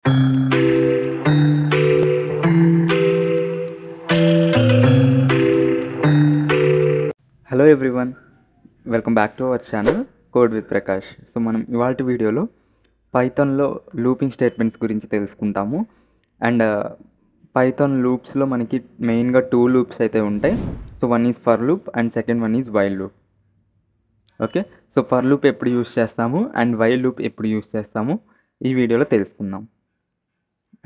Hello everyone, welcome back to our channel code with Prakash. So మనం ఇవాళ వీడియోలో పైథాన్లో looping statements గురించి తెలుసుకుంటాము. అండ్ పైథాన్ లూప్స్లో మనకి మెయిన్గా 2 లూప్స్ అయితే ఉంటాయి. So one is for loop and second one is while loop. Okay, so for loop ఎప్పుడు యూస్ చేస్తాము అండ్ వైల్ లూప్ ఎప్పుడు యూస్ చేస్తాము ఈ వీడియోలో తెలుసుకుందాం.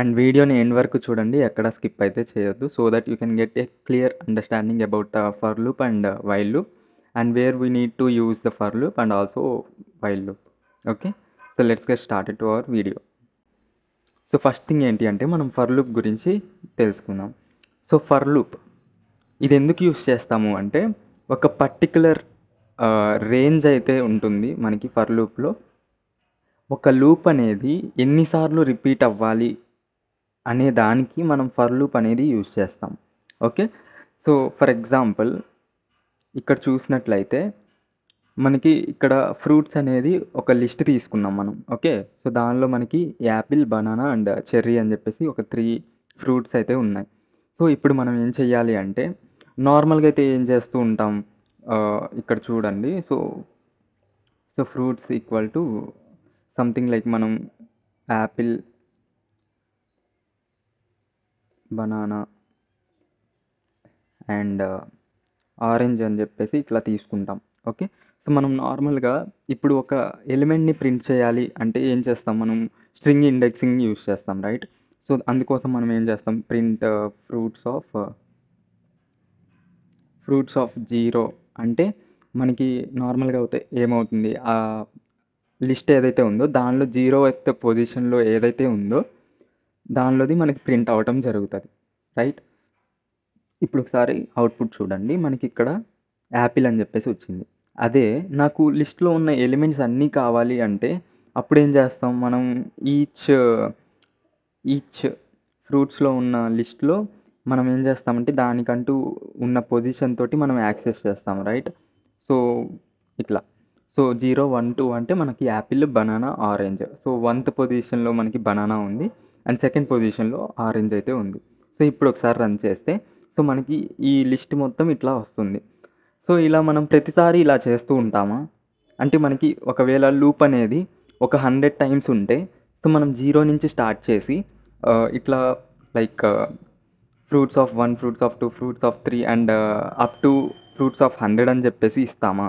అండ్ వీడియోని ఎండ్ వరకు చూడండి, ఎక్కడ స్కిప్ అయితే చేయొద్దు, so that you can get a clear understanding about for loop and while loop and where we need to use the for loop and also while loop. Okay, so let's get started to our video. So first thing ఏంటి అంటే మనం for loop గురించి తెలుసుకుందాం. So for loop ఇది ఎందుకు use చేస్తాము అంటే ఒక పర్టికులర్ రేంజ్ అయితే ఉంటుంది మనకి ఫర్ లూప్లో. ఒక లూప్ అనేది ఎన్నిసార్లు రిపీట్ అవ్వాలి అనే దానికి మనం ఫర్ లూప్ అనేది యూస్ చేస్తాం. ఓకే, సో ఫర్ ఎగ్జాంపుల్ ఇక్కడ చూసినట్లయితే మనకి ఇక్కడ ఫ్రూట్స్ అనేది ఒక లిస్ట్ తీసుకున్నాం మనం. ఓకే, సో దానిలో మనకి యాపిల్, బనానా అండ్ చెర్రీ అని చెప్పేసి ఒక 3 ఫ్రూట్స్ అయితే ఉన్నాయి. సో ఇప్పుడు మనం ఏం చెయ్యాలి అంటే నార్మల్గా అయితే ఏం చేస్తూ ఉంటాం, ఇక్కడ చూడండి. So fruits equal to something like మనం యాపిల్, బనానా అండ్ ఆరెంజ్ అని చెప్పేసి ఇట్లా తీసుకుంటాం. ఓకే, సో మనం నార్మల్గా ఇప్పుడు ఒక ఎలిమెంట్ని ప్రింట్ చేయాలి అంటే ఏం చేస్తాం, మనం స్ట్రింగ్ ఇండెక్సింగ్ యూస్ చేస్తాం, రైట్? సో అందుకోసం మనం ఏం చేస్తాం, ప్రింట్ ఫ్రూట్స్ ఆఫ్ 0 అంటే మనకి నార్మల్గా అయితే ఏమవుతుంది, ఆ లిస్ట్ ఏదైతే ఉందో దానిలో 0th పొజిషన్లో ఏదైతే ఉందో దానిలోది మనకి ప్రింట్ అవ్వటం జరుగుతుంది, రైట్? ఇప్పుడు ఒకసారి అవుట్పుట్ చూడండి, మనకి ఇక్కడ యాపిల్ అని చెప్పేసి వచ్చింది. అదే నాకు లిస్ట్లో ఉన్న ఎలిమెంట్స్ అన్నీ కావాలి అంటే అప్పుడు ఏం చేస్తాం, మనం ఈచ్ ఫ్రూట్స్లో ఉన్న లిస్ట్లో మనం ఏం చేస్తామంటే దానికంటూ ఉన్న పొజిషన్ తోటి మనం యాక్సెస్ చేస్తాం, రైట్? సో ఇట్లా, సో 0, 1, 2 అంటే మనకి Apple, banana, orange. So 1th పొజిషన్లో మనకి బనానా ఉంది అండ్ సెకండ్ పొజిషన్లో ఆరెంజ్ అయితే ఉంది. సో ఇప్పుడు ఒకసారి రన్ చేస్తే సో మనకి ఈ లిస్ట్ మొత్తం ఇట్లా వస్తుంది. సో ఇలా మనం ప్రతిసారి ఇలా చేస్తూ ఉంటామా అంటే మనకి ఒకవేళ లూప్ అనేది ఒక 100 టైమ్స్ ఉంటే సో మనం 0 నుంచి స్టార్ట్ చేసి ఇట్లా like fruits of 1, fruits of 2, fruits of 3 and up to fruits of 100 అని చెప్పేసి ఇస్తామా?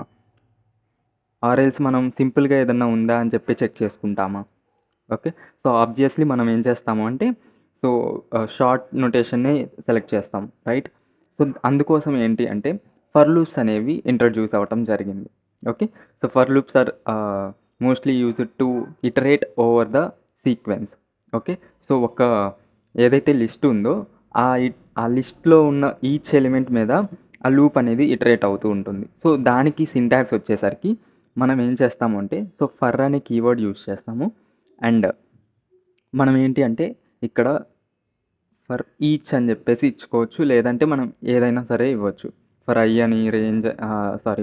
ఆర్ఎల్స్ మనం సింపుల్గా ఏదన్నా ఉందా అని చెప్పి చెక్ చేసుకుంటామా? ఓకే, సో ఆబ్వియస్లీ మనం ఏం చేస్తాము అంటే సో షార్ట్ నొటేషన్నే సెలెక్ట్ చేస్తాం, రైట్? సో అందుకోసం ఏంటి అంటే ఫర్ లూప్స్ అనేవి ఇంట్రడ్యూస్ అవ్వటం జరిగింది. Okay, so for loops are mostly used to iterate over the sequence. Okay, so ఒక ఏదైతే లిస్ట్ ఉందో ఆ లిస్ట్లో ఉన్న ఈచ్ ఎలిమెంట్ మీద ఆ లూప్ అనేది ఇటరేట్ అవుతూ ఉంటుంది. సో దానికి సింటాక్స్ వచ్చేసరికి మనం ఏం చేస్తాము అంటే సో ఫర్ అనే కీవర్డ్ యూజ్ చేస్తాము అండ్ మనం ఏంటి అంటే ఇక్కడ ఫర్ ఈచ్ అని చెప్పేసి ఇచ్చుకోవచ్చు, లేదంటే మనం ఏదైనా సరే ఇవ్వచ్చు. ఫర్ ఐ అని రేంజ్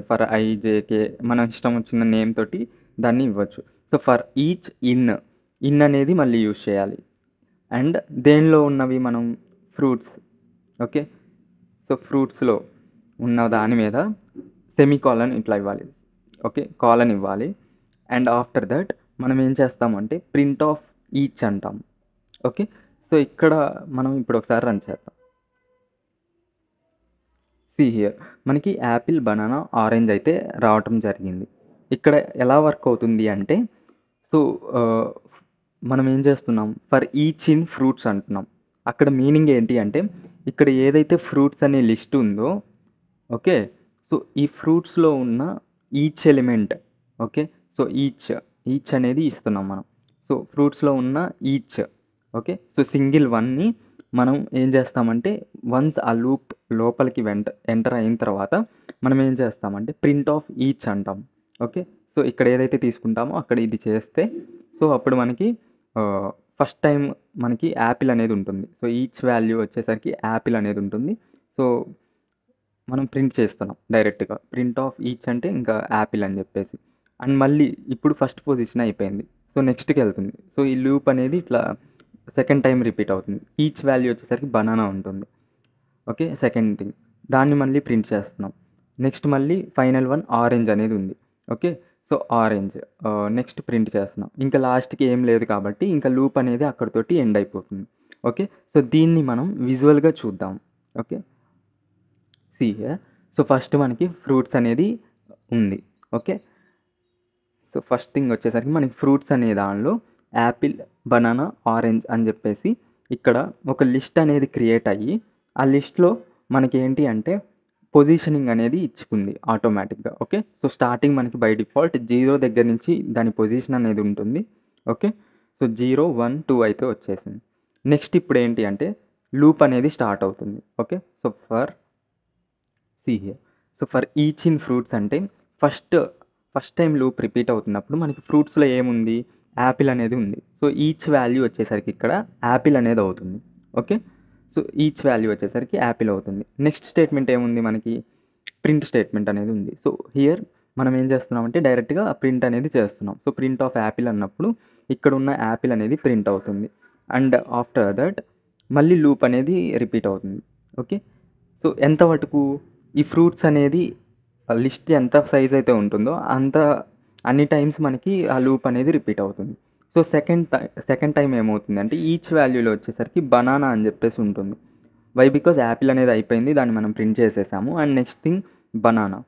ఫర్ ఐ, జేకే మన ఇష్టం వచ్చిన నేమ్ తోటి దాన్ని ఇవ్వచ్చు. సో ఫర్ ఈచ్ ఇన్ అనేది మళ్ళీ యూజ్ చేయాలి అండ్ దేనిలో ఉన్నవి మనం ఫ్రూట్స్. ఓకే, సో ఫ్రూట్స్లో ఉన్న దాని మీద సెమీకాలన్ ఇట్లా ఇవ్వాలి. ఓకే, కాలన్ ఇవ్వాలి అండ్ ఆఫ్టర్ దట్ మనం ఏం చేస్తామంటే ప్రింట్ ఆఫ్ ఈచ్ అంటాం. ఓకే, సో ఇక్కడ మనం ఇప్పుడు ఒకసారి రన్ చేద్దాం. సీ హియర్ మనకి యాపిల్, బనానా, ఆరెంజ్ అయితే రావటం జరిగింది. ఇక్కడ ఎలా వర్క్ అవుతుంది అంటే సో మనం ఏం చేస్తున్నాం, ఫర్ ఈచ్ ఇన్ ఫ్రూట్స్ అంటున్నాం. అక్కడ మీనింగ్ ఏంటి అంటే ఇక్కడ ఏదైతే ఫ్రూట్స్ అనే లిస్ట్ ఉందో ఓకే, సో ఈ ఫ్రూట్స్లో ఉన్న each element. Okay, so each అనేది ఇస్తున్నాం మనం. సో ఫ్రూట్స్లో ఉన్న ఈచ్. ఓకే, సో సింగిల్ వన్ని మనం ఏం చేస్తామంటే వన్స్ ఆ లూప్ లోపలికి ఎంటర్ అయిన తర్వాత మనం ఏం చేస్తామంటే ప్రింట్ ఆఫ్ ఈచ్ అంటాం. ఓకే, సో ఇక్కడ ఏదైతే తీసుకుంటామో అక్కడ ఇది చేస్తే సో అప్పుడు మనకి ఫస్ట్ టైం మనకి యాపిల్ అనేది ఉంటుంది. సో ఈచ్ వాల్యూ వచ్చేసరికి యాపిల్ అనేది ఉంటుంది. సో మనం ప్రింట్ చేస్తున్నాం డైరెక్ట్గా ప్రింట్ ఆఫ్ ఈచ్ అంటే ఇంకా యాపిల్ అని చెప్పేసి. అండ్ మళ్ళీ ఇప్పుడు ఫస్ట్ పొజిషన్ అయిపోయింది, సో నెక్స్ట్కి వెళ్తుంది. సో ఈ లూప్ అనేది ఇట్లా సెకండ్ టైం రిపీట్ అవుతుంది. ఈచ్ వాల్యూ వచ్చేసరికి బనానా ఉంటుంది. ఓకే, సెకండ్ థింగ్ దాన్ని మళ్ళీ ప్రింట్ చేస్తున్నాం. నెక్స్ట్ మళ్ళీ ఫైనల్ వన్ ఆరెంజ్ అనేది ఉంది. Okay, so orange next print చేస్తున్నాం. ఇంకా లాస్ట్కి ఏం లేదు కాబట్టి ఇంకా లూప్ అనేది అక్కడితోటి ఎండ్ అయిపోతుంది. ఓకే, సో దీన్ని మనం విజువల్గా చూద్దాం. Okay, see here. So first మనకి ఫ్రూట్స్ అనేది ఉంది. ఓకే, సో ఫస్ట్ థింగ్ వచ్చేసరికి మనకి ఫ్రూట్స్ అనే దానిలో యాపిల్, బనానా, ఆరెంజ్ అని చెప్పేసి ఇక్కడ ఒక లిస్ట్ అనేది క్రియేట్ అయ్యి ఆ లిస్ట్లో మనకి ఏంటి అంటే పొజిషనింగ్ అనేది ఇచ్చుకుంది ఆటోమేటిక్గా. ఓకే, సో స్టార్టింగ్ మనకి బై డిఫాల్ట్ 0 దగ్గర నుంచి దాని పొజిషన్ అనేది ఉంటుంది. ఓకే, సో 0, 1, 2 అయితే వచ్చేసింది. నెక్స్ట్ ఇప్పుడు ఏంటి అంటే లూప్ అనేది స్టార్ట్ అవుతుంది. Okay, so see here. So for each in fruits అంటే ఫస్ట్ టైం లూప్ రిపీట్ అవుతున్నప్పుడు మనకి ఫ్రూట్స్లో ఏముంది, యాపిల్ అనేది ఉంది. సో ఈచ్ వాల్యూ వచ్చేసరికి ఇక్కడ యాపిల్ అనేది అవుతుంది. ఓకే, సో ఈచ్ వాల్యూ వచ్చేసరికి యాపిల్ అవుతుంది. నెక్స్ట్ స్టేట్మెంట్ ఏముంది మనకి, ప్రింట్ స్టేట్మెంట్ అనేది ఉంది. సో హియర్ మనం ఏం చేస్తున్నామంటే డైరెక్ట్గా ప్రింట్ అనేది చేస్తున్నాం. సో ప్రింట్ ఆఫ్ యాపిల్ అన్నప్పుడు ఇక్కడ ఉన్న యాపిల్ అనేది ప్రింట్ అవుతుంది. అండ్ ఆఫ్టర్ దట్ మళ్ళీ లూప్ అనేది రిపీట్ అవుతుంది. ఓకే, సో ఎంత మటుకు ఈ ఫ్రూట్స్ అనేది లిస్ట్ ఎంత సైజ్ అయితే ఉంటుందో అన్ని టైమ్స్ మనకి ఆ లూప్ అనేది రిపీట్ అవుతుంది. సో సెకండ్ టైం ఏమవుతుంది అంటే ఈచ్ వాల్యూలో వచ్చేసరికి బనానా అని చెప్పేసి ఉంటుంది. వై బికాజ్ యాపిల్ అనేది అయిపోయింది, దాన్ని మనం ప్రింట్ చేసేసాము. And next thing banana.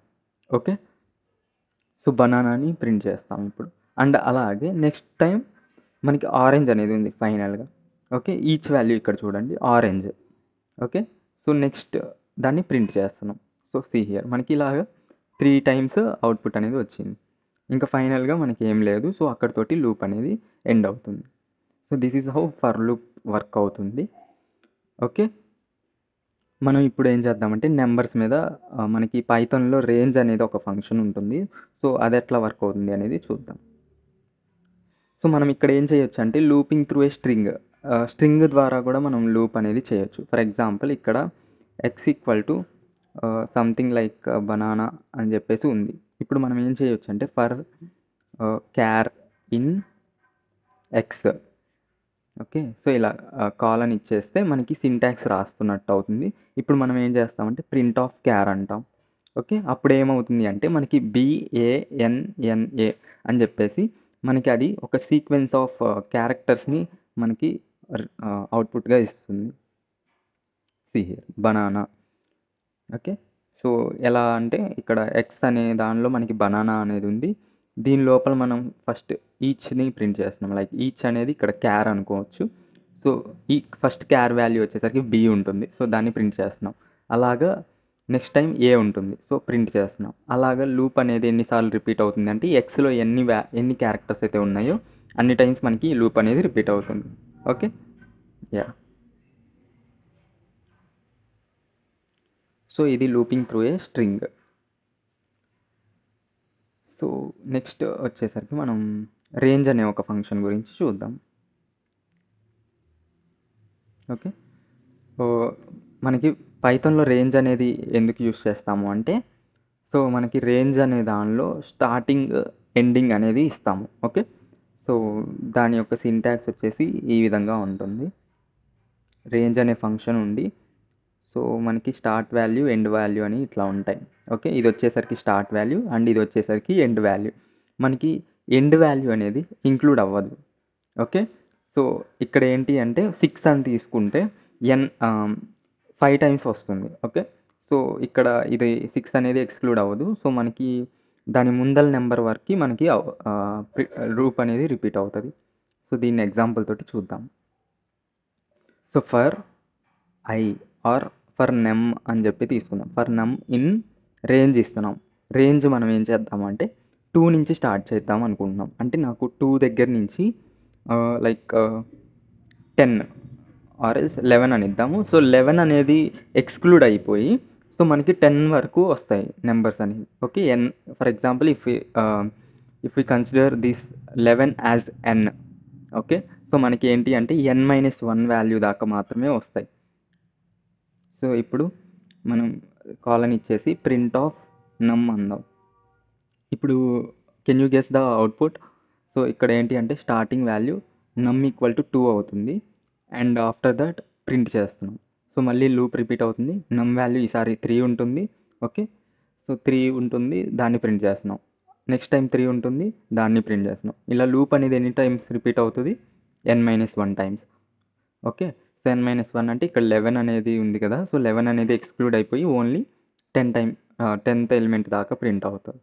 Okay, so బనానాని ప్రింట్ చేస్తాం ఇప్పుడు. అండ్ అలాగే నెక్స్ట్ టైం మనకి ఆరెంజ్ అనేది ఉంది ఫైనల్గా. ఓకే, ఈచ్ వాల్యూ ఇక్కడ చూడండి ఆరెంజ్. ఓకే, సో నెక్స్ట్ దాన్ని ప్రింట్ చేస్తున్నాం. సో సీ హియర్ మనకి ఇలాగా 3 టైమ్స్ అవుట్పుట్ అనేది వచ్చింది. ఇంకా ఫైనల్గా మనకి ఏం లేదు. సో అక్కడితోటి లూప్ అనేది ఎండ్ అవుతుంది. So this is how for loop work అవుతుంది. ఓకే, మనం ఇప్పుడు ఏం చేద్దామంటే నెంబర్స్ మీద మనకి పైథాన్లో రేంజ్ అనేది ఒక ఫంక్షన్ ఉంటుంది. సో అది ఎట్లా వర్క్ అవుతుంది అనేది చూద్దాం. సో మనం ఇక్కడ ఏం చేయొచ్చు అంటే లూపింగ్ త్రూ ఏ స్ట్రింగ్ ద్వారా కూడా మనం లూప్ అనేది చేయొచ్చు. ఫర్ ఎగ్జాంపుల్ ఇక్కడ x equal to something like banana అని చెప్పేసి ఉంది. ఇప్పుడు మనం ఏం చేయొచ్చు అంటే for char in x. Okay, so ఇలా కాలన్ ఇచ్చేస్తే మనకి సింటాక్స్ రాస్తున్నట్టు అవుతుంది. ఇప్పుడు మనం ఏం చేస్తామంటే ప్రింట్ ఆఫ్ క్యార్ అంటాం. ఓకే, అప్పుడు ఏమవుతుంది అంటే మనకి BANNA అని చెప్పేసి మనకి అది ఒక సీక్వెన్స్ ఆఫ్ క్యారెక్టర్స్ని మనకి అవుట్పుట్గా ఇస్తుంది. See here banana. Okay, so ఎలా అంటే ఇక్కడ ఎక్స్ అనే దానిలో మనకి బనానా అనేది ఉంది. దీని లోపల మనం ఫస్ట్ ఈచ్ని ప్రింట్ చేస్తున్నాం. లైక్ ఈచ్ అనేది ఇక్కడ క్యార్ అనుకోవచ్చు. సో ఈ ఫస్ట్ క్యార్ వాల్యూ వచ్చేసరికి B ఉంటుంది. సో దాన్ని ప్రింట్ చేస్తున్నాం. అలాగా నెక్స్ట్ టైం A ఉంటుంది. సో ప్రింట్ చేస్తున్నాం. అలాగా లూప్ అనేది ఎన్నిసార్లు రిపీట్ అవుతుంది అంటే ఎక్స్లో ఎన్ని క్యారెక్టర్స్ అయితే ఉన్నాయో అన్ని టైమ్స్ మనకి లూప్ అనేది రిపీట్ అవుతుంది. Okay, yeah. సో ఇది looping through a string. So next వచ్చేసరికి మనం రేంజ్ అనే ఒక ఫంక్షన్ గురించి చూద్దాం. ఓకే, సో మనకి పైథాన్లో రేంజ్ అనేది ఎందుకు యూస్ చేస్తాము అంటే సో మనకి రేంజ్ అనే దానిలో స్టార్టింగ్ ఎండింగ్ అనేది ఇస్తాము. ఓకే, సో దాని యొక్క సింటాక్స్ వచ్చేసి ఈ విధంగా ఉంటుంది. రేంజ్ అనే ఫంక్షన్ ఉండి సో మనకి స్టార్ట్ వాల్యూ ఎండ్ వాల్యూ అని ఇట్లా ఉంటాయి. ఓకే, ఇది వచ్చేసరికి స్టార్ట్ వాల్యూ అండ్ ఇది వచ్చేసరికి ఎండ్ వాల్యూ. మనకి ఎండ్ వాల్యూ అనేది ఇంక్లూడ్ అవ్వదు. ఓకే, సో ఇక్కడ ఏంటి అంటే 6 అని తీసుకుంటే 5 టైమ్స్ వస్తుంది. ఓకే, సో ఇక్కడ ఇది 6 అనేది ఎక్స్క్లూడ్ అవ్వదు. సో మనకి దాని ముందల నెంబర్ వరకు మనకి లూప్ అనేది రిపీట్ అవుతుంది. సో దీన్ని ఎగ్జాంపుల్ తోటి చూద్దాం. So for I or for num అని చెప్పి తీసుకుందాం. ఫర్ నెమ్ ఇన్ రేంజ్ ఇస్తున్నాం. రేంజ్ మనం ఏం చేద్దామంటే 2 నుంచి స్టార్ట్ చేద్దాం అనుకుంటున్నాం. అంటే నాకు 2 దగ్గర నుంచి లైక్ 10 ఆర్ 11 అని ఇద్దాము. సో 11 అనేది ఎక్స్క్లూడ్ అయిపోయి సో మనకి 10 వరకు వస్తాయి నెంబర్స్ అని. Okay, for example if we consider this 11 as n. Okay, so మనకి ఏంటి అంటే n-1 వాల్యూ దాకా మాత్రమే వస్తాయి. సో ఇప్పుడు మనం కాలన్ ఇచ్చేసి ప్రింట్ ఆఫ్ నమ్ అందాం. ఇప్పుడు can you guess the output? So ఇక్కడ ఏంటి అంటే స్టార్టింగ్ వాల్యూ నమ్ ఈక్వల్ టు 2 అవుతుంది. అండ్ ఆఫ్టర్ దట్ ప్రింట్ చేస్తున్నాం. సో మళ్ళీ లూప్ రిపీట్ అవుతుంది. నమ్ వాల్యూ ఈసారి 3 ఉంటుంది. ఓకే, సో 3 ఉంటుంది, దాన్ని ప్రింట్ చేస్తున్నాం. నెక్స్ట్ టైం 3 ఉంటుంది, దాన్ని ప్రింట్ చేస్తున్నాం. ఇలా లూప్ అనేది ఎన్ని టైమ్స్ రిపీట్ అవుతుంది? n-1 times. Okay, so n-1 అంటే ఇక్కడ 11 అనేది ఉంది కదా, సో 11 అనేది ఎక్స్క్లూడ్ అయిపోయి ఓన్లీ 10th ఎలిమెంట్ దాకా ప్రింట్ అవుతుంది.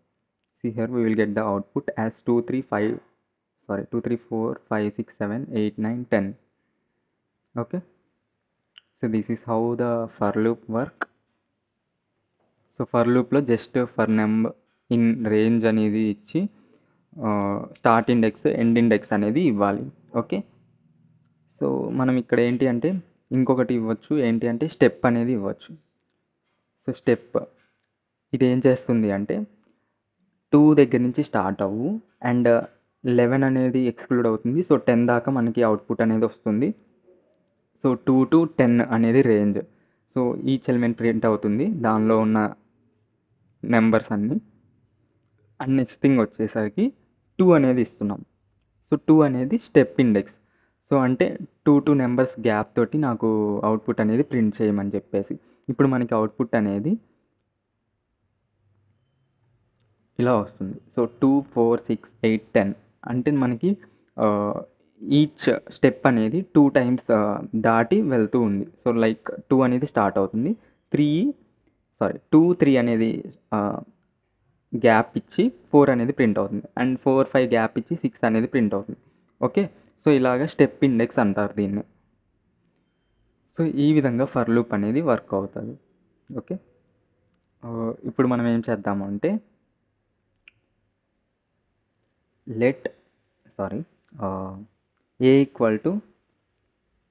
See here we will get the output as 2 3 4 5 6 7 8 9 10. Okay, so this is how the for loop work. So for లూప్లో just for number in range అనేది ఇచ్చి స్టార్ట్ ఇండెక్స్ ఎండ్ ఇండెక్స్ అనేది ఇవ్వాలి. Okay, so మనం ఇక్కడ ఏంటి అంటే ఇంకొకటి ఇవ్వచ్చు, ఏంటి అంటే స్టెప్ అనేది ఇవ్వచ్చు. సో స్టెప్ ఇది ఏం చేస్తుంది అంటే 2 దగ్గర నుంచి స్టార్ట్ అవ్వు అండ్ 11 అనేది ఎక్స్క్లూడ్ అవుతుంది. సో 10 దాకా మనకి అవుట్పుట్ అనేది వస్తుంది. సో 2 to 10 అనేది range. So each element print అవుతుంది, దానిలో ఉన్న నెంబర్స్ అన్నీ. అండ్ నెక్స్ట్ థింగ్ వచ్చేసరికి 2 అనేది ఇస్తున్నాం. సో 2 అనేది స్టెప్ ఇండెక్స్. సో అంటే 2 నెంబర్స్ గ్యాప్ తోటి నాకు అవుట్పుట్ అనేది ప్రింట్ చేయమని చెప్పేసి. ఇప్పుడు మనకి అవుట్పుట్ అనేది ఇలా వస్తుంది. సో 2 4 6 8 10 అంటే మనకి ఈచ్ స్టెప్ అనేది 2 టైమ్స్ దాటి వెళ్తూ ఉంది. సో లైక్ 2 అనేది స్టార్ట్ అవుతుంది, 2 3 అనేది గ్యాప్ ఇచ్చి 4 అనేది ప్రింట్ అవుతుంది, అండ్ 4 5 గ్యాప్ ఇచ్చి 6 అనేది ప్రింట్ అవుతుంది. ఓకే, సో ఇలాగ స్టెప్ ఇండెక్స్ అంటారు దీన్ని. సో ఈ విధంగా ఫర్ లూప్ అనేది వర్క్ అవుతుంది. ఓకే, ఇప్పుడు మనం ఏం చేద్దాము అంటే a ఈక్వల్ టు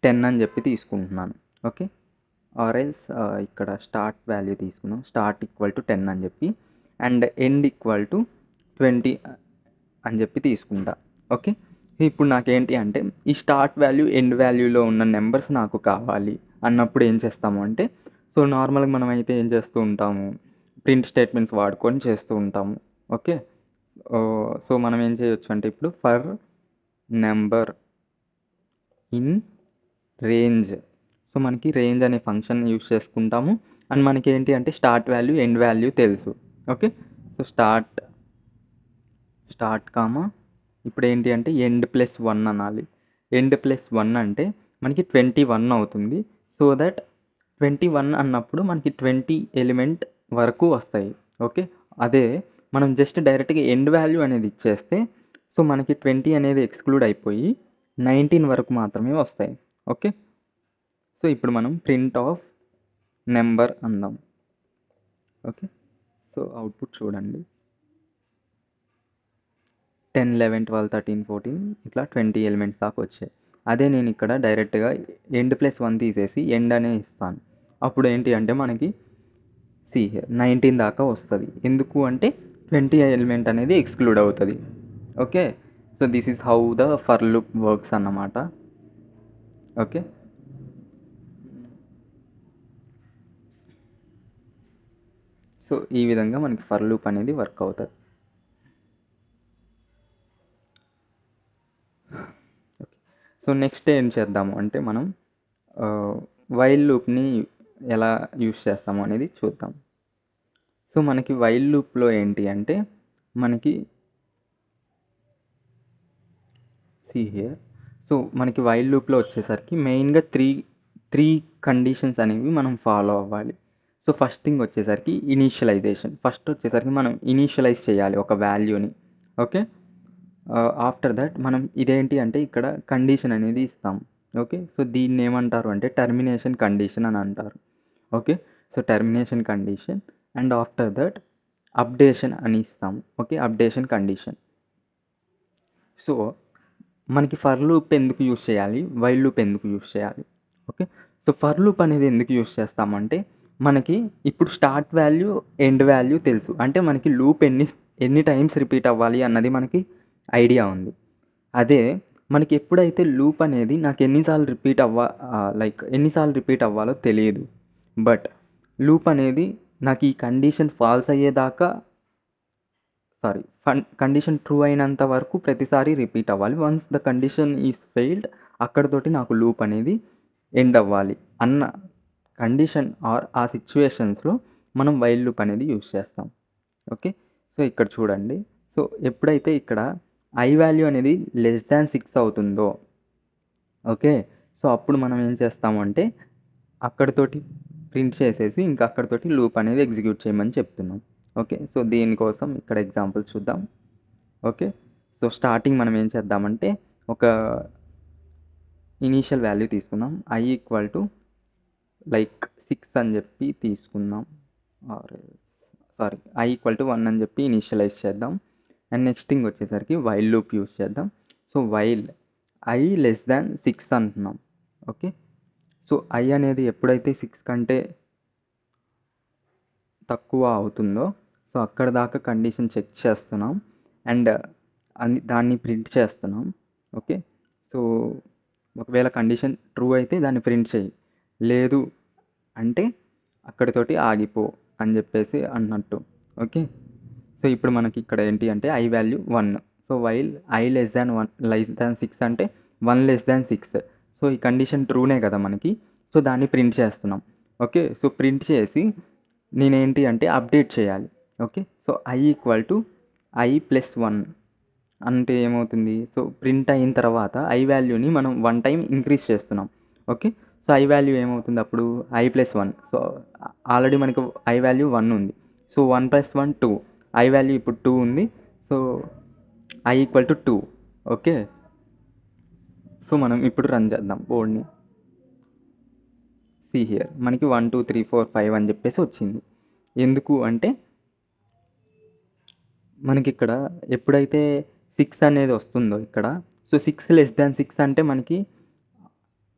10 అని చెప్పి తీసుకుంటున్నాను. ఓకే, ఆర్ఎల్స్ ఇక్కడ స్టార్ట్ వాల్యూ తీసుకున్నాం, స్టార్ట్ ఈక్వల్ టు 10 అని చెప్పి, అండ్ ఎండ్ ఈక్వల్ టు 20 అని చెప్పి తీసుకుంటా. ఓకే, ఇప్పుడు నాకేంటి అంటే ఈ స్టార్ట్ వాల్యూ ఎండ్ వాల్యూలో ఉన్న నెంబర్స్ నాకు కావాలి అన్నప్పుడు ఏం చేస్తాము అంటే, సో నార్మల్గా మనం అయితే ఏం చేస్తూ ఉంటాము, ప్రింట్ స్టేట్మెంట్స్ వాడుకొని చేస్తూ ఉంటాము. ఓకే, సో మనం ఏం చేయొచ్చు అంటే ఇప్పుడు for number in range, so మనకి రేంజ్ అనే ఫంక్షన్ యూస్ చేసుకుంటాము. అండ్ మనకి ఏంటి అంటే స్టార్ట్ వాల్యూ ఎండ్ వాల్యూ తెలుసు. ఓకే, సో స్టార్ట్ కామా ఇప్పుడు ఏంటి అంటే ఎండ్ ప్లస్ 1 అనాలి. ఎండ్ ప్లస్ 1 అంటే మనకి 21 అవుతుంది. సో దట్ 21 అన్నప్పుడు మనకి 20 ఎలిమెంట్ వరకు వస్తాయి. ఓకే, అదే మనం జస్ట్ డైరెక్ట్గా ఎండ్ వాల్యూ అనేది ఇచ్చేస్తే సో మనకి 20 అనేది ఎక్స్క్లూడ్ అయిపోయి 19 వరకు మాత్రమే వస్తాయి. ఓకే, సో ఇప్పుడు మనం ప్రింట్ ఆఫ్ నెంబర్ అందాం. ఓకే, సో అవుట్పుట్ చూడండి, 10 11 12 13 14 ఇట్లా 20 ఎలిమెంట్స్ దాకా వచ్చాయి. అదే నేను ఇక్కడ డైరెక్ట్గా ఎండ్ ప్లస్ 1 తీసేసి ఎండ్ అనే ఇస్తాను. అప్పుడు ఏంటి అంటే మనకి 19 దాకా వస్తుంది. ఎందుకు అంటే 20 ఎలిమెంట్ అనేది ఎక్స్క్లూడ్ అవుతుంది. Okay, so this is how the for loop works అన్నమాట. ఓకే, సో ఈ విధంగా మనకి ఫర్ లూప్ అనేది వర్క్ అవుతుంది. సో నెక్స్ట్ ఏం చేద్దాము అంటే మనం వైల్ లూప్ని ఎలా యూస్ చేస్తాము అనేది చూద్దాం. సో మనకి వైల్ లూప్లో ఏంటి అంటే మనకి హియర్, సో మనకి వైల్ లూప్లో వచ్చేసరికి మెయిన్గా త్రీ కండిషన్స్ అనేవి మనం ఫాలో అవ్వాలి. సో ఫస్ట్ థింగ్ వచ్చేసరికి ఇనీషియలైజేషన్. ఫస్ట్ వచ్చేసరికి మనం ఇనీషియలైజ్ చేయాలి ఒక వాల్యూని. ఓకే, ఆఫ్టర్ దట్ మనం ఇదేంటి అంటే ఇక్కడ కండిషన్ అనేది ఇస్తాం. ఓకే, సో దీన్ని ఏమంటారు అంటే టర్మినేషన్ కండిషన్ అని అంటారు. Okay, so termination condition and after that updation అని ఇస్తాం. Okay, updation condition. సో మనకి ఫర్ లూప్ ఎందుకు యూస్ చేయాలి, వైల్ లూప్ ఎందుకు యూస్ చేయాలి? ఓకే, సో ఫర్ లూప్ అనేది ఎందుకు యూస్ చేస్తామంటే మనకి ఇప్పుడు స్టార్ట్ వాల్యూ ఎండ్ వాల్యూ తెలుసు, అంటే మనకి లూప్ ఎన్ని టైమ్స్ రిపీట్ అవ్వాలి అన్నది మనకి ఐడియా ఉంది. అదే మనకి ఎప్పుడైతే లూప్ అనేది నాకు ఎన్నిసార్లు రిపీట్ అవ్వాలో తెలియదు, బట్ లూప్ అనేది నాకు ఈ కండిషన్ ఫాల్స్ అయ్యేదాకా కండిషన్ ట్రూ అయినంత వరకు ప్రతిసారి రిపీట్ అవ్వాలి. Once the condition is failed అక్కడితోటి నాకు లూప్ అనేది ఎండ్ అవ్వాలి అన్న కండిషన్ ఆర్ ఆ సిచ్యువేషన్స్లో మనం వైల్ లూప్ అనేది యూజ్ చేస్తాం. ఓకే, సో ఇక్కడ చూడండి. సో ఎప్పుడైతే ఇక్కడ ఐ వాల్యూ అనేది లెస్ దాన్ 6 అవుతుందో, ఓకే, సో అప్పుడు మనం ఏం చేస్తామంటే అక్కడితోటి ప్రింట్ చేసేసి ఇంకా అక్కడితోటి లూప్ అనేది ఎగ్జిక్యూట్ చేయమని చెప్తున్నాం. ఓకే, సో దీనికోసం ఇక్కడ ఎగ్జాంపుల్ చూద్దాం. ఓకే, సో స్టార్టింగ్ మనం ఏం చేద్దామంటే ఒక ఇనీషియల్ వాల్యూ తీసుకుందాం. ఐ ఈక్వల్ టు లైక్ 6 అని చెప్పి తీసుకుందాం. ఐ ఈక్వల్ టు 1 అని చెప్పి ఇనీషియలైజ్ చేద్దాం. అండ్ నెక్స్ట్ థింగ్ వచ్చేసరికి వైల్ లూప్ యూస్ చేద్దాం. So while I less than 6 అంటున్నాం. ఓకే, సో ఐ అనేది ఎప్పుడైతే 6 కంటే తక్కువ అవుతుందో సో అక్కడ దాకా కండిషన్ చెక్ చేస్తున్నాం అండ్ దాన్ని ప్రింట్ చేస్తున్నాం. ఓకే, సో ఒకవేళ కండిషన్ ట్రూ అయితే దాన్ని ప్రింట్ చేయి, లేదు అంటే అక్కడితోటి ఆగిపో అని చెప్పేసి అన్నట్టు. ఓకే, సో ఇప్పుడు మనకి ఇక్కడ ఏంటి అంటే I value 1. So while I less than 6 అంటే 1 లెస్ దాన్ 6. సో ఈ కండిషన్ ట్రూనే కదా మనకి, సో దాన్ని ప్రింట్ చేస్తున్నాం. ఓకే, సో ప్రింట్ చేసి నేనేంటి అంటే అప్డేట్ చేయాలి. Okay, so I equal to I plus 1 అంటే ఏమవుతుంది, సో ప్రింట్ అయిన తర్వాత ఐ వాల్యూని మనం 1 టైం ఇంక్రీజ్ చేస్తున్నాం. ఓకే, సో ఐ వాల్యూ ఏమవుతుంది అప్పుడు ఐ ప్లస్ 1. సో ఆల్రెడీ మనకు ఐ వాల్యూ 1 ఉంది. సో 1 + 1 2, ఐ వాల్యూ ఇప్పుడు 2 ఉంది. So I equal to 2. Okay, so మనం ఇప్పుడు రన్ చేద్దాం బోర్డ్ని. సీ హియర్ మనకి 1 2 3 4 5 అని చెప్పేసి వచ్చింది. ఎందుకు అంటే మనకి ఇక్కడ ఎప్పుడైతే 6 అనేది వస్తుందో ఇక్కడ, సో 6 లెస్ దాన్ 6 అంటే మనకి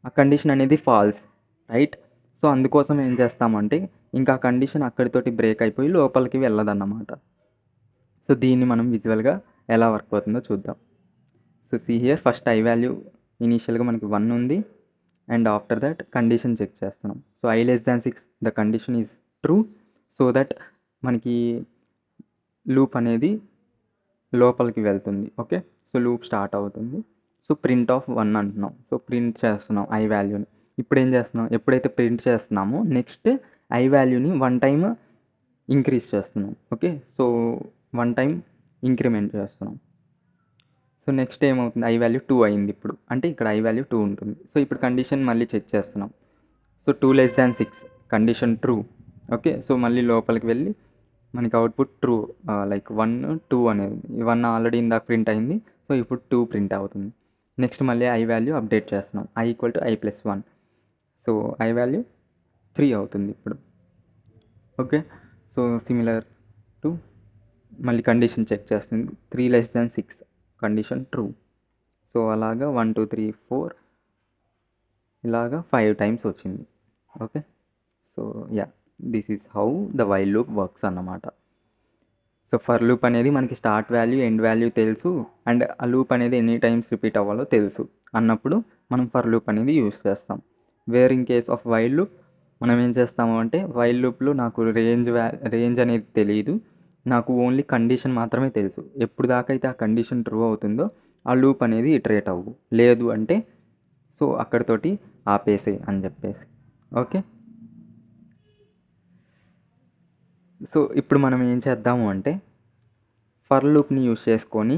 ఆ కండిషన్ అనేది ఫాల్స్, రైట్. సో అందుకోసం ఏం చేస్తామంటే ఇంకా కండిషన్ అక్కడితోటి బ్రేక్ అయిపోయి లోపలికి వెళ్ళదన్నమాట. సో దీన్ని మనం విజువల్గా ఎలా వర్క్ అవుతుందో చూద్దాం. So see here first I value ఇనీషియల్గా మనకి 1 ఉంది and after that condition check చేస్తున్నాం. So I less than 6 the condition is true, so that మనకి లూప్ అనేది లోపలికి వెళ్తుంది. ఓకే, సో లూప్ స్టార్ట్ అవుతుంది. సో ప్రింట్ ఆఫ్ 1 అంటున్నాం. సో ప్రింట్ చేస్తున్నాం ఐ వాల్యూని. ఇప్పుడు ఏం చేస్తున్నాం, ఎప్పుడైతే ప్రింట్ చేస్తున్నామో నెక్స్ట్ ఐ వాల్యూని 1 టైం ఇంక్రీజ్ చేస్తున్నాం. ఓకే, సో 1 టైం ఇంక్రిమెంట్ చేస్తున్నాం. సో నెక్స్ట్ ఏమవుతుంది, ఐ వాల్యూ 2 అయింది ఇప్పుడు, అంటే ఇక్కడ ఐ వాల్యూ 2 ఉంటుంది. సో ఇప్పుడు కండిషన్ మళ్ళీ చెక్ చేస్తున్నాం. So 2 less than 6 condition true. Okay, so మళ్ళీ లోపలికి వెళ్ళి మనకి అవుట్పుట్ ట్రూ, లైక్ 1 2 అనేది 1 ఆల్రెడీ ఇందాక ప్రింట్ అయింది. సో ఇప్పుడు 2 ప్రింట్ అవుతుంది. నెక్స్ట్ మళ్ళీ ఐ వాల్యూ అప్డేట్ చేస్తున్నాం. I equal to I plus 1. So I value 3 అవుతుంది ఇప్పుడు. ఓకే, సో సిమిలర్ టు మళ్ళీ కండిషన్ చెక్ చేస్తుంది. 3 less than 6 condition true. So అలాగా 1 2 3 4 ఇలాగా 5 టైమ్స్ వచ్చింది. Okay, so yeah this is how the while loop works అన్నమాట. So for loop అనేది మనకి స్టార్ట్ వాల్యూ ఎండ్ వాల్యూ తెలుసు అండ్ ఆ లూప్ అనేది ఎన్ని టైమ్స్ రిపీట్ అవ్వాలో తెలుసు అన్నప్పుడు మనం ఫర్ లూప్ అనేది యూస్ చేస్తాం. Where in case of while loop మనం ఏం చేస్తాము అంటే వైల్ లూప్లో నాకు రేంజ్ అనేది తెలియదు, నాకు ఓన్లీ కండిషన్ మాత్రమే తెలుసు. ఎప్పుడు దాకా అయితే ఆ కండిషన్ ట్రూ అవుతుందో ఆ లూప్ అనేది ఇటరేట్ అవ్వు, లేదు అంటే సో అక్కడితోటి ఆపేసే అని చెప్పేసి. ఓకే, సో ఇప్పుడు మనం ఏం చేద్దాము అంటే ఫర్ లూప్ని యూస్ చేసుకొని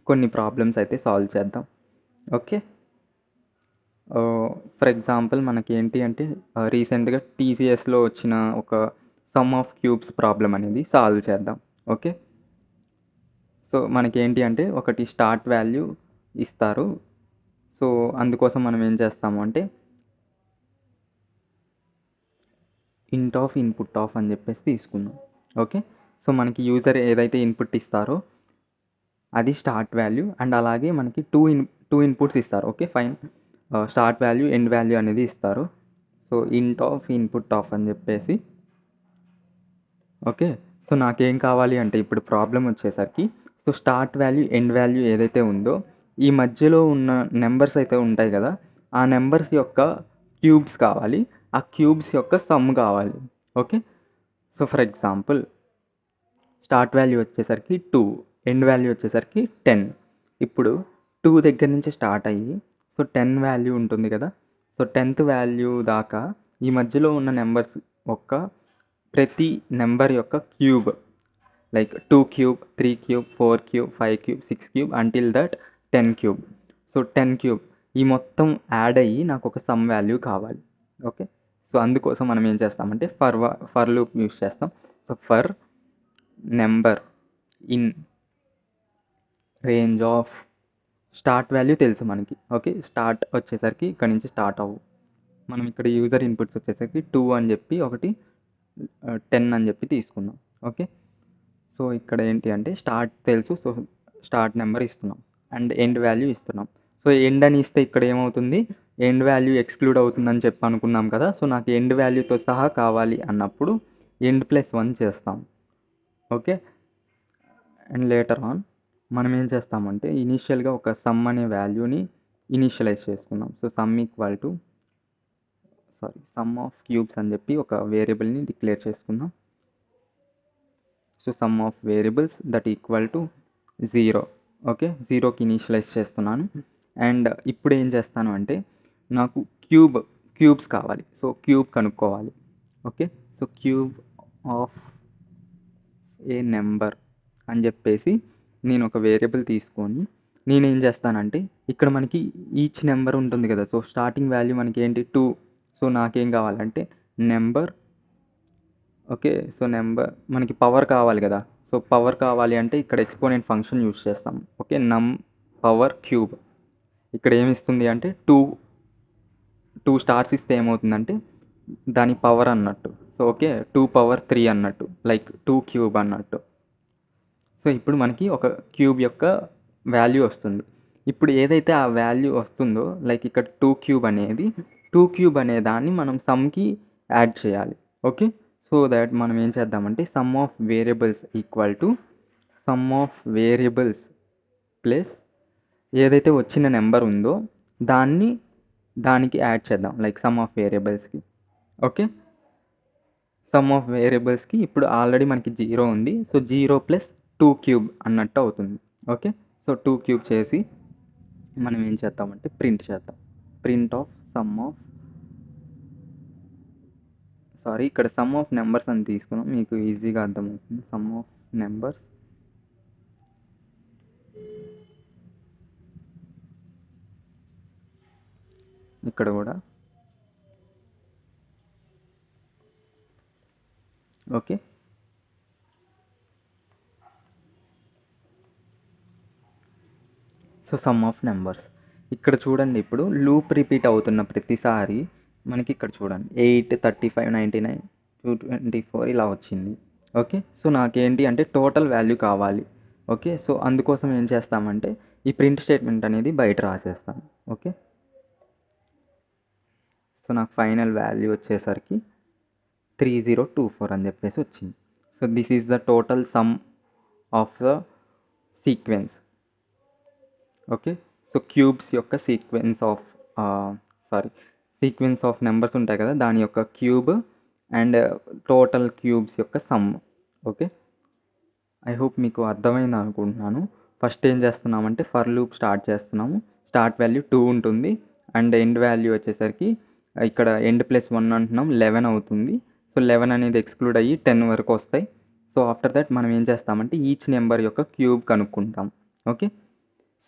కొన్ని ప్రాబ్లమ్స్ అయితే సాల్వ్ చేద్దాం. ఓకే, ఫర్ ఎగ్జాంపుల్ మనకి ఏంటి అంటే రీసెంట్గా టీసీఎస్లో వచ్చిన ఒక సమ్ ఆఫ్ క్యూబ్స్ ప్రాబ్లం అనేది సాల్వ్ చేద్దాం. ఓకే, సో మనకి ఏంటి అంటే ఒకటి స్టార్ట్ వాల్యూ ఇస్తారు. సో అందుకోసం మనం ఏం చేస్తాము అంటే ఇంట్ ఆఫ్ ఇన్పుట్ ఆఫ్ అని చెప్పేసి తీసుకున్నాం. ఓకే, సో మనకి యూజర్ ఏదైతే ఇన్పుట్ ఇస్తారో అది స్టార్ట్ వాల్యూ అండ్ అలాగే మనకి టూ ఇన్పుట్స్ ఇస్తారు. Okay fine, start value end value అనేది ఇస్తారు. సో ఇంట్ ఆఫ్ ఇన్పుట్ ఆఫ్ అని చెప్పేసి. ఓకే, సో నాకేం కావాలి అంటే ఇప్పుడు ప్రాబ్లం వచ్చేసరికి so start value end value ఏదైతే ఉందో ఈ మధ్యలో ఉన్న నెంబర్స్ అయితే ఉంటాయి కదా, ఆ నెంబర్స్ యొక్క క్యూబ్స్ కావాలి, ఆ క్యూబ్స్ యొక్క సమ్ కావాలి. Okay, so for example start value వచ్చేసరికి 2, ఎండ్ వాల్యూ వచ్చేసరికి 10. ఇప్పుడు 2 దగ్గర నుంచి స్టార్ట్ అయ్యి సో 10 వాల్యూ ఉంటుంది కదా, సో 10th వాల్యూ దాకా ఈ మధ్యలో ఉన్న నెంబర్స్ యొక్క ప్రతి నెంబర్ యొక్క cube, like 2 cube, 3 cube, 4 cube, 5 cube, 6 cube until that 10 cube. So 10 cube ఈ మొత్తం యాడ్ అయ్యి నాకు ఒక సమ్ వాల్యూ కావాలి. ఓకే, సో అందుకోసం మనం ఏం చేస్తామంటే ఫర్ లూప్ యూస్ చేస్తాం. So for number in range of start value తెలుసు మనకి. ఓకే, స్టార్ట్ వచ్చేసరికి ఇక్కడ నుంచి స్టార్ట్ అవ్వు. మనం ఇక్కడ యూజర్ ఇన్పుట్స్ వచ్చేసరికి 2 అని చెప్పి ఒకటి 10 అని చెప్పి తీసుకుందాం. ఓకే, సో ఇక్కడ ఏంటి అంటే స్టార్ట్ తెలుసు, సో స్టార్ట్ నెంబర్ ఇస్తున్నాం అండ్ ఎండ్ వాల్యూ ఇస్తున్నాం. సో ఎండ్ అని ఇస్తే ఇక్కడ ఏమవుతుంది, ఎండ్ వాల్యూ ఎక్స్క్లూడ్ అవుతుందని చెప్పి అనుకున్నాం కదా. సో నాకు ఎండ్ వాల్యూతో సహా కావాలి అన్నప్పుడు ఎండ్ +1 చేస్తాం. ఓకే, అండ్ లేటర్ ఆన్ మనం ఏం చేస్తామంటే ఇనీషియల్గా ఒక సమ్ అనే వాల్యూని ఇనీషియలైజ్ చేసుకుందాం. సో సమ్ ఆఫ్ క్యూబ్స్ అని చెప్పి ఒక వేరియబుల్ని డిక్లేర్ చేసుకుందాం. So some of variables that equal to 0. Okay, 0కి ఇనీషియలైజ్ చేస్తున్నాను. అండ్ ఇప్పుడు ఏం చేస్తాను అంటే నాకు క్యూబ్స్ కావాలి. సో క్యూబ్ కనుక్కోవాలి. Okay, so cube of A number అని చెప్పేసి నేను ఒక వేరియబుల్ తీసుకొని నేనేం చేస్తానంటే ఇక్కడ మనకి ఈచ్ నెంబర్ ఉంటుంది కదా. సో స్టార్టింగ్ వాల్యూ మనకి ఏంటి 2. సో నాకేం కావాలంటే నెంబర్. ఓకే, సో నెంబర్ మనకి పవర్ కావాలి కదా. సో పవర్ కావాలి అంటే ఇక్కడ ఎక్స్పోనెంట్ ఫంక్షన్ యూస్ చేస్తాం. ఓకే, నమ్ పవర్ క్యూబ్ ఇక్కడ ఏమి ఇస్తుంది అంటే 2 స్టార్స్ ఇస్తే ఏమవుతుందంటే దాని పవర్ అన్నట్టు. సో ఓకే, 2 పవర్ 3 అన్నట్టు, లైక్ 2 క్యూబ్ అన్నట్టు. సో ఇప్పుడు మనకి ఒక క్యూబ్ యొక్క వాల్యూ వస్తుంది. ఇప్పుడు ఏదైతే ఆ వాల్యూ వస్తుందో, లైక్ ఇక్కడ 2 క్యూబ్ అనే దాన్ని మనం సమ్కి యాడ్ చేయాలి. ఓకే, సో దట్ మనం ఏం చేద్దామంటే sum of variables equal to sum of variables plus ఏదైతే వచ్చిన నెంబర్ ఉందో దానికి యాడ్ చేద్దాం, లైక్ సమ్ ఆఫ్ వేరియబుల్స్కి. ఓకే, సమ్ ఆఫ్ వేరియబుల్స్కి ఇప్పుడు ఆల్రెడీ మనకి 0 ఉంది. సో 0 + 2 క్యూబ్ అన్నట్టు అవుతుంది. ఓకే, సో 2 క్యూబ్ చేసి మనం ఏం చేద్దామంటే ప్రింట్ చేద్దాం. ప్రింట్ ఆఫ్ ఇక్కడ సమ్ ఆఫ్ నెంబర్స్ అని తీసుకున్నాం, మీకు ఈజీగా అర్థమవుతుంది. సమ్ ఆఫ్ నెంబర్స్ ఇక్కడ కూడా. Okay, so some of numbers ఇక్కడ చూడండి. ఇప్పుడు లూప్ రిపీట్ అవుతున్న ప్రతిసారి మనకి ఇక్కడ చూడండి 8, 35, 99, 224 ఇలా వచ్చింది. ఓకే, సో నాకేంటి అంటే టోటల్ వాల్యూ కావాలి. ఓకే, సో అందుకోసం ఏం చేస్తామంటే ఈ ప్రింట్ స్టేట్మెంట్ అనేది బయట రాసేస్తాను. ఓకే, సో నాకు ఫైనల్ వాల్యూ వచ్చేసరికి 3024 అని చెప్పేసి వచ్చింది. So this is the total some of the sequence. Okay, so cubes యొక్క సీక్వెన్స్ ఆఫ్ నెంబర్స్ ఉంటాయి కదా, దాని యొక్క క్యూబ్ అండ్ టోటల్ క్యూబ్స్ యొక్క సమ్. ఓకే, ఐ హోప్ మీకు అర్థమైంది అనుకుంటున్నాను. ఫస్ట్ ఏం చేస్తున్నామంటే ఫర్ లూప్ స్టార్ట్ చేస్తున్నాము. స్టార్ట్ వాల్యూ 2 ఉంటుంది అండ్ ఎండ్ వాల్యూ వచ్చేసరికి ఇక్కడ ఎండ్ +1 అంటున్నాం, 11 అవుతుంది. సో 11 అనేది ఎక్స్క్లూడ్ అయ్యి 10 వరకు వస్తాయి. సో ఆఫ్టర్ దట్ మనం ఏం చేస్తామంటే ఈచ్ నెంబర్ యొక్క క్యూబ్ కనుక్కుంటాం. ఓకే,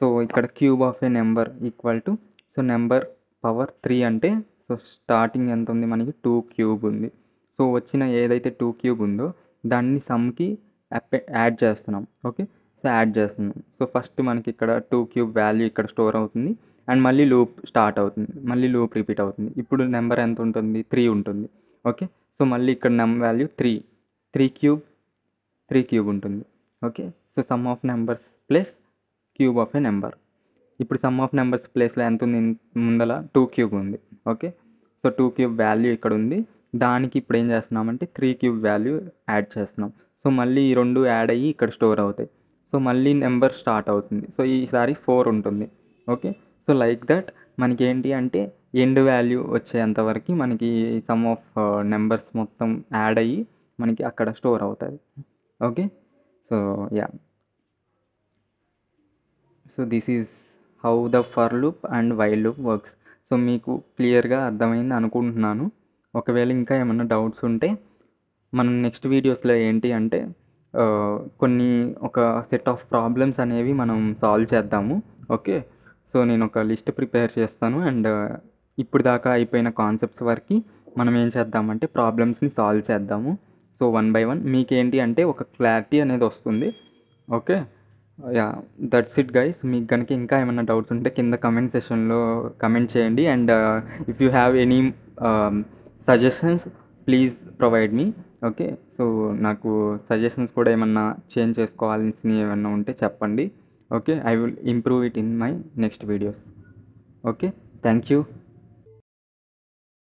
సో ఇక్కడ cube of A number equal to so number power 3 అంటే సో స్టార్టింగ్ ఎంత ఉంది మనకి 2 క్యూబ్ ఉంది. సో వచ్చిన ఏదైతే 2 క్యూబ్ ఉందో దాన్ని సమ్కి యాడ్ చేస్తున్నాం. ఓకే, సో యాడ్ చేస్తున్నాం. సో ఫస్ట్ మనకి ఇక్కడ 2 క్యూబ్ వాల్యూ ఇక్కడ స్టోర్ అవుతుంది అండ్ మళ్ళీ లూప్ స్టార్ట్ అవుతుంది, మళ్ళీ లూప్ రిపీట్ అవుతుంది. ఇప్పుడు నెంబర్ ఎంత ఉంటుంది, 3 ఉంటుంది. ఓకే, సో మళ్ళీ ఇక్కడ నెంబర్ వాల్యూ 3 క్యూబ్ ఉంటుంది. Okay, so some of numbers plus cube of A number. ఇప్పుడు సమ్ ఆఫ్ నెంబర్స్ ప్లేస్లో ఎంత ఉంది, ముందల 2 క్యూబ్ ఉంది. ఓకే, సో 2 క్యూబ్ వాల్యూ ఇక్కడ ఉంది. దానికి ఇప్పుడు ఏం చేస్తున్నామంటే 3 క్యూబ్ వాల్యూ యాడ్ చేస్తున్నాం. సో మళ్ళీ ఈ రెండు యాడ్ అయ్యి ఇక్కడ స్టోర్ అవుతాయి. సో మళ్ళీ నెంబర్ స్టార్ట్ అవుతుంది. సో ఈసారి 4 ఉంటుంది. ఓకే, సో లైక్ దట్ మనకి ఏంటి అంటే ఎండ్ వాల్యూ వచ్చేంతవరకు మనకి సమ్ ఆఫ్ నెంబర్స్ మొత్తం యాడ్ అయ్యి మనకి అక్కడ స్టోర్ అవుతుంది. Okay, so yeah, so this is how the for loop and while loop works. So మీకు క్లియర్గా అర్థమైంది అనుకుంటున్నాను. ఒకవేళ ఇంకా ఏమన్నా డౌట్స్ ఉంటే మనం నెక్స్ట్ వీడియోస్లో ఏంటి అంటే కొన్ని ఒక సెట్ ఆఫ్ ప్రాబ్లమ్స్ అనేవి మనం సాల్వ్ చేద్దాము. ఓకే, సో నేను ఒక లిస్ట్ ప్రిపేర్ చేస్తాను అండ్ ఇప్పుడు దాకా అయిపోయిన కాన్సెప్ట్స్ వరకు మనం ఏం చేద్దామంటే ప్రాబ్లమ్స్ని సాల్వ్ చేద్దాము. సో 1 by 1 మీకేంటి అంటే ఒక క్లారిటీ అనేది వస్తుంది. Okay, yeah, that's it guys. మీకు కనుక ఇంకా ఏమైనా డౌట్స్ ఉంటే కింద కమెంట్ సెషన్లో కమెంట్ చేయండి. And if you have any suggestions please provide me. Okay, so నాకు సజెషన్స్ కూడా ఏమన్నా చేంజ్ చేసుకోవాల్సినవి ఏమన్నా ఉంటే చెప్పండి. Okay, I will improve it in my next videos. Okay, thank you.